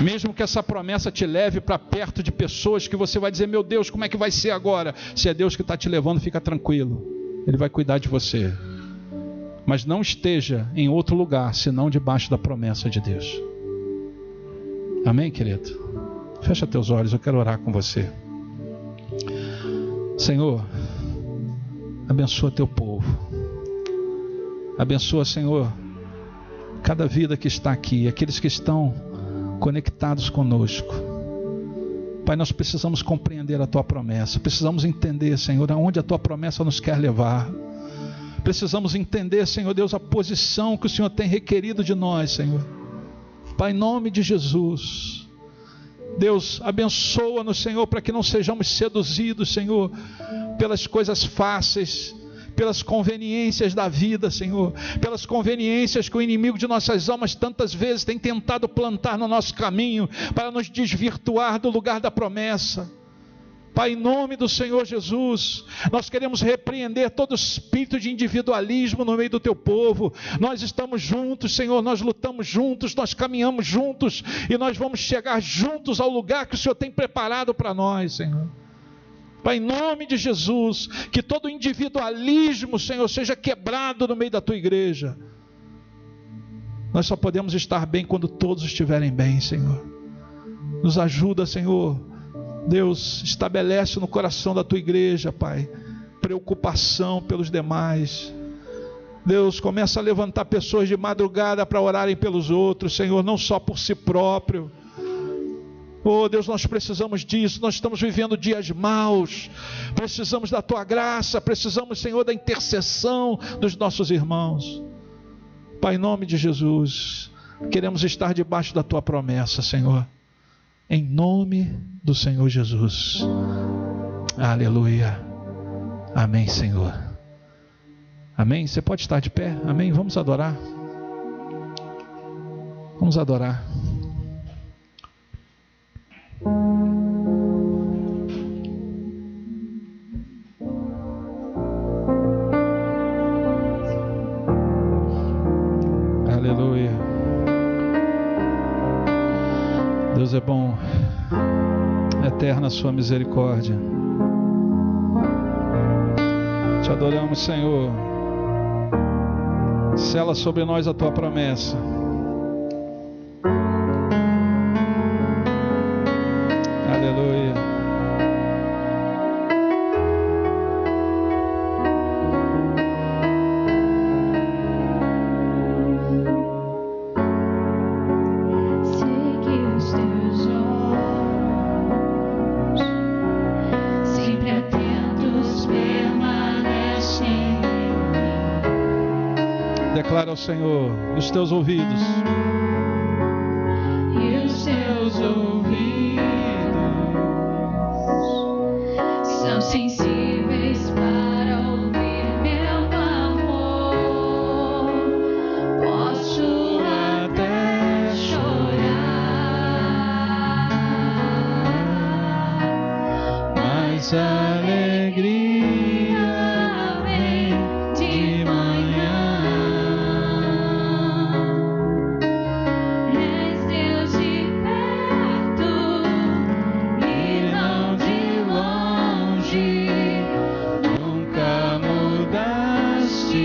mesmo que essa promessa te leve para perto de pessoas que você vai dizer: meu Deus, como é que vai ser agora? Se é Deus que está te levando, fica tranquilo, Ele vai cuidar de você. Mas não esteja em outro lugar senão debaixo da promessa de Deus. Amém, querido? Fecha teus olhos, eu quero orar com você. Senhor, abençoa teu povo. Abençoa, Senhor, cada vida que está aqui, aqueles que estão conectados conosco. Pai, nós precisamos compreender a tua promessa. Precisamos entender, Senhor, aonde a tua promessa nos quer levar. Precisamos entender, Senhor Deus, a posição que o Senhor tem requerido de nós, Senhor. Pai, em nome de Jesus, Deus, abençoa-nos, Senhor, para que não sejamos seduzidos, Senhor, pelas coisas fáceis, pelas conveniências da vida, Senhor, pelas conveniências que o inimigo de nossas almas tantas vezes tem tentado plantar no nosso caminho, para nos desvirtuar do lugar da promessa. Pai, em nome do Senhor Jesus, nós queremos repreender todo espírito de individualismo no meio do teu povo. Nós estamos juntos, Senhor, nós lutamos juntos, nós caminhamos juntos, e nós vamos chegar juntos ao lugar que o Senhor tem preparado para nós, Senhor. Pai, em nome de Jesus, que todo individualismo, Senhor, seja quebrado no meio da tua igreja. Nós só podemos estar bem quando todos estiverem bem, Senhor. Nos ajuda, Senhor. Deus, estabelece no coração da tua igreja, Pai, preocupação pelos demais. Deus, começa a levantar pessoas de madrugada para orarem pelos outros, Senhor, não só por si próprio. Oh Deus, nós precisamos disso, nós estamos vivendo dias maus, precisamos da tua graça, precisamos, Senhor, da intercessão dos nossos irmãos. Pai, em nome de Jesus, queremos estar debaixo da tua promessa, Senhor, em nome do Senhor Jesus. Aleluia. Amém, Senhor. Amém. Você pode estar de pé. Amém. Vamos adorar. Vamos adorar. Aleluia. Deus é bom, eterna a sua misericórdia. Te adoramos, Senhor. Sela sobre nós a tua promessa. Aleluia. Declara ao Senhor, e os teus ouvidos, são sensíveis para ouvir meu amor. Posso até chorar, mas a alegria vem de manhã. És Deus de perto e não de longe. Nunca mudastes,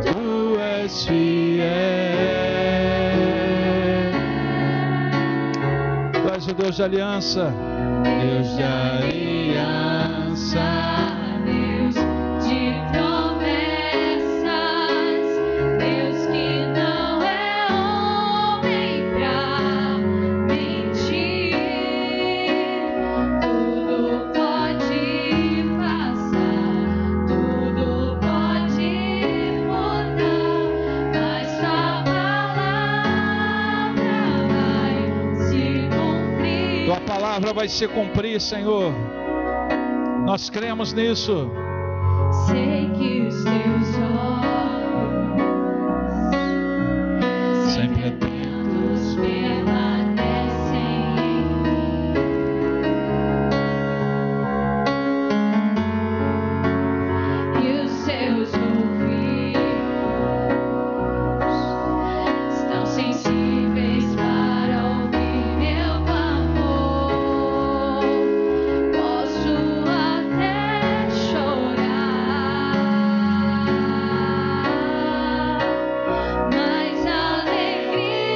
tu és fiel. tu és o Deus de aliança. Deus de aliança, Deus de promessas, Deus que não é homem pra mentir. Tudo pode passar, tudo pode mudar, mas tua palavra vai se cumprir. Tua palavra vai se cumprir, Senhor. Nós cremos nisso. Sei que os teus olhos sempre atentos permanecem em mim, e os seus ouvidos estão sensíveis para ouvir meu amor. Posso até chorar, mas a alegria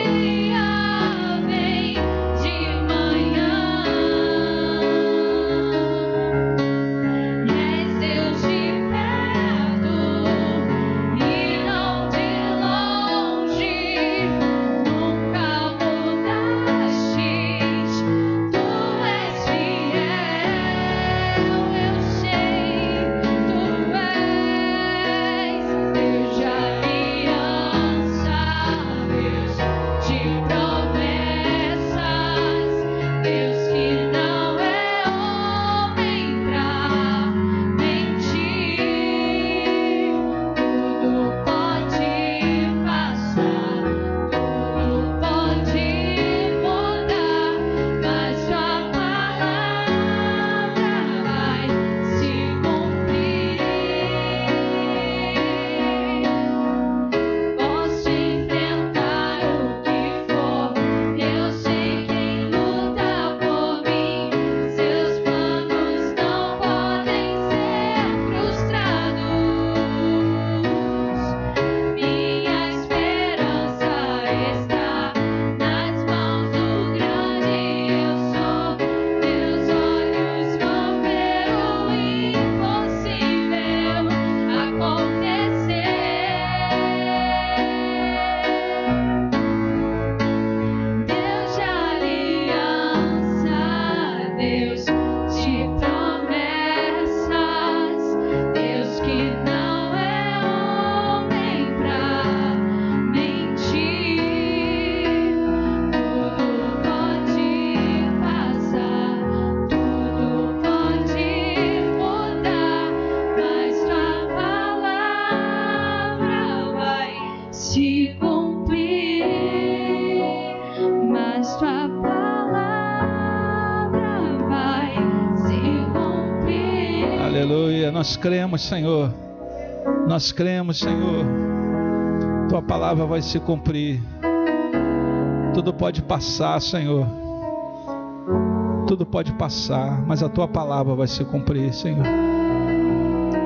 mas tua palavra vai se cumprir. Aleluia. Nós cremos, Senhor. Nós cremos, Senhor. Tua palavra vai se cumprir. Tudo pode passar, Senhor. Tudo pode passar, mas a tua palavra vai se cumprir, Senhor.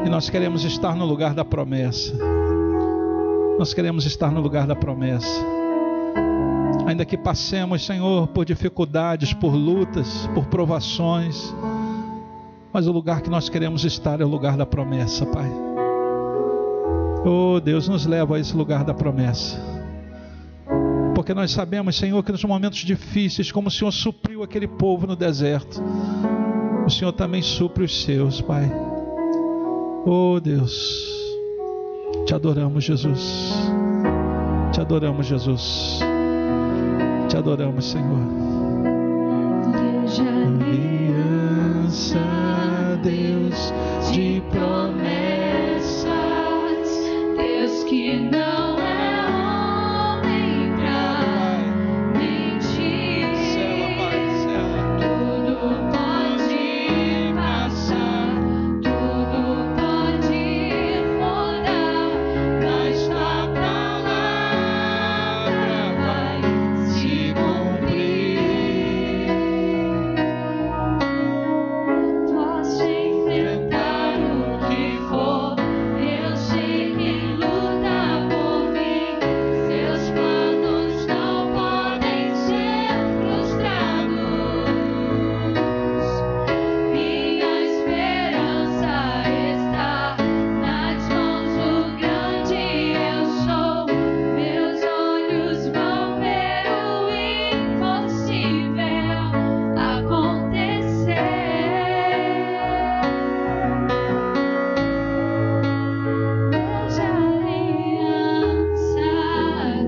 E nós queremos estar no lugar da promessa. Nós queremos estar no lugar da promessa. Ainda que passemos, Senhor, por dificuldades, por lutas, por provações, mas o lugar que nós queremos estar é o lugar da promessa, Pai. Oh, Deus, nos leva a esse lugar da promessa. Porque nós sabemos, Senhor, que nos momentos difíceis, como o Senhor supriu aquele povo no deserto, o Senhor também supre os seus, Pai. Oh, Deus, te adoramos, Jesus. Te adoramos, Jesus. Te adoramos, Senhor. Deus de aliança, Deus de promessas, Deus que não é homem pra mentir. Tudo pode passar, tudo pode mudar, mas tua palavra vai se cumprir. Posso enfrentar o que for, eu sei quem luta por mim. Seus planos não podem ser frustrados. Minha esperança está nas mãos do grande eu sou. Meus olhos vão ver o impossível acontecer. Deus de aliança,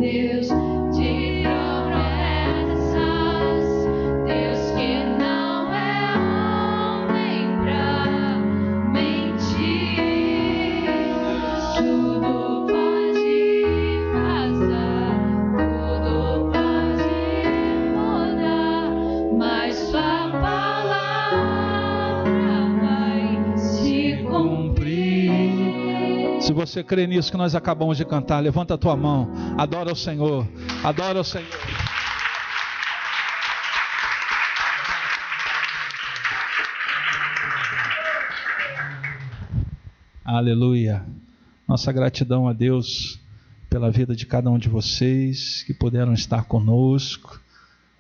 Deus de promessas, Deus que não é homem pra mentir. Tudo pode passar, tudo pode mudar, mas tua palavra vai se cumprir. Se você crê nisso que nós acabamos de cantar, levanta a tua mão, adora o Senhor, adora o Senhor. Aleluia. Nossa gratidão a Deus pela vida de cada um de vocês que puderam estar conosco,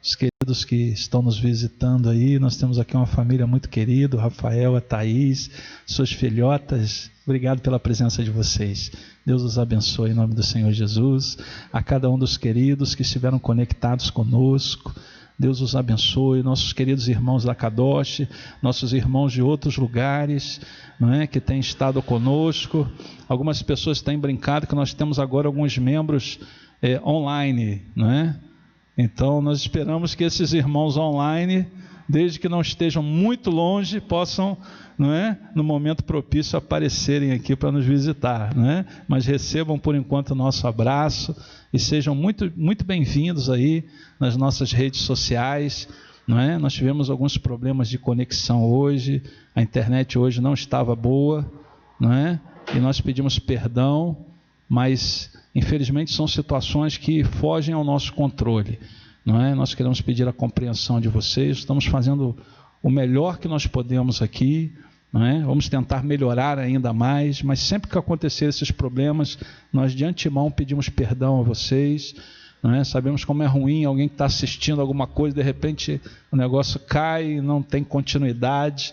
os queridos que estão nos visitando aí. Nós temos aqui uma família muito querida, o Rafael, a Thaís, suas filhotas. Obrigado pela presença de vocês. Deus os abençoe em nome do Senhor Jesus. A cada um dos queridos que estiveram conectados conosco, Deus os abençoe. Nossos queridos irmãos da Kadosh, nossos irmãos de outros lugares, não é, que têm estado conosco. Algumas pessoas têm brincado que nós temos agora alguns membros online, não é? Então nós esperamos que esses irmãos online, desde que não estejam muito longe, possam, não é, no momento propício aparecerem aqui para nos visitar, não é? Mas recebam por enquanto o nosso abraço e sejam muito, muito bem-vindos aí nas nossas redes sociais, não é? Nós tivemos alguns problemas de conexão hoje, a internet hoje não estava boa, não é? E nós pedimos perdão, mas infelizmente são situações que fogem ao nosso controle, não é? Nós queremos pedir a compreensão de vocês. Estamos fazendo o melhor que nós podemos aqui, não é? Vamos tentar melhorar ainda mais, mas sempre que acontecer esses problemas, nós de antemão pedimos perdão a vocês, não é? Sabemos como é ruim alguém que está assistindo alguma coisa, de repente o negócio cai e não tem continuidade,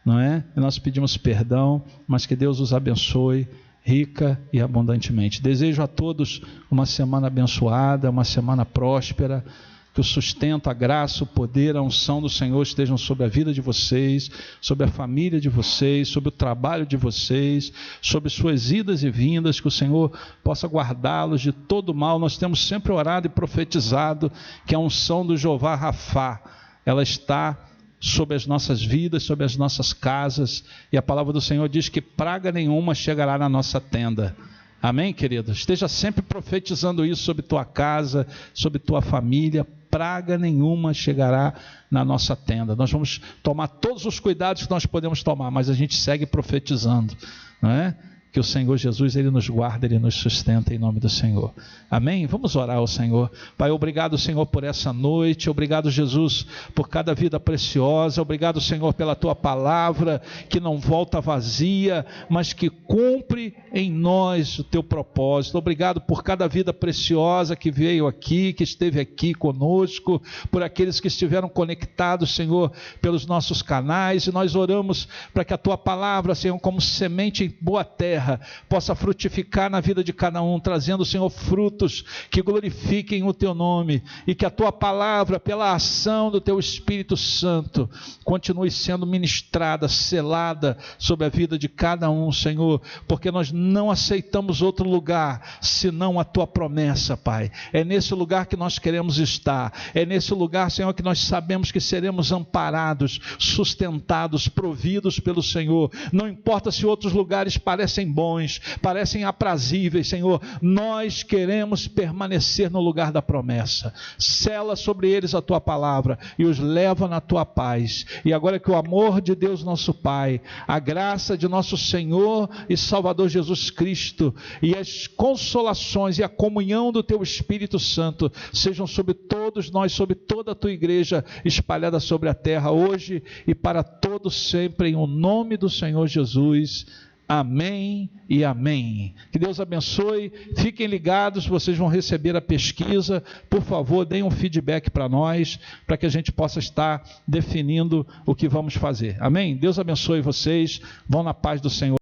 não é? E nós pedimos perdão, mas que Deus os abençoe rica e abundantemente. Desejo a todos uma semana abençoada, uma semana próspera, que o sustento, a graça, o poder, a unção do Senhor estejam sobre a vida de vocês, sobre a família de vocês, sobre o trabalho de vocês, sobre suas idas e vindas, que o Senhor possa guardá-los de todo mal. Nós temos sempre orado e profetizado que a unção do Jeová Rafá, ela está sobre as nossas vidas, sobre as nossas casas, e a palavra do Senhor diz que praga nenhuma chegará na nossa tenda. Amém, querido? Esteja sempre profetizando isso sobre tua casa, sobre tua família. praga nenhuma chegará na nossa tenda. Nós vamos tomar todos os cuidados que nós podemos tomar, mas a gente segue profetizando, não é? Que o Senhor Jesus, Ele nos guarda, Ele nos sustenta em nome do Senhor. Amém? Vamos orar ao Senhor. Pai, obrigado, Senhor, por essa noite. Obrigado, Jesus, por cada vida preciosa. Obrigado, Senhor, pela Tua palavra, que não volta vazia, mas que cumpre em nós o Teu propósito. Obrigado por cada vida preciosa que veio aqui, que esteve aqui conosco, por aqueles que estiveram conectados, Senhor, pelos nossos canais. E nós oramos para que a Tua palavra, Senhor, como semente em boa terra, possa frutificar na vida de cada um, trazendo, Senhor, frutos que glorifiquem o Teu nome, e que a Tua palavra, pela ação do Teu Espírito Santo, continue sendo ministrada, selada sobre a vida de cada um, Senhor, porque nós não aceitamos outro lugar senão a Tua promessa, Pai. É nesse lugar que nós queremos estar, é nesse lugar, Senhor, que nós sabemos que seremos amparados, sustentados, providos pelo Senhor. Não importa se outros lugares parecem bons, parecem aprazíveis, Senhor, nós queremos permanecer no lugar da promessa. Sela sobre eles a Tua palavra e os leva na Tua paz. E agora que o amor de Deus nosso Pai, a graça de nosso Senhor e Salvador Jesus Cristo e as consolações e a comunhão do Teu Espírito Santo sejam sobre todos nós, sobre toda a Tua igreja espalhada sobre a terra, hoje e para todo sempre, em o nome do Senhor Jesus. Amém e amém. Que Deus abençoe. Fiquem ligados, vocês vão receber a pesquisa. Por favor, deem um feedback para nós, para que a gente possa estar definindo o que vamos fazer. Amém? Deus abençoe vocês. Vão na paz do Senhor.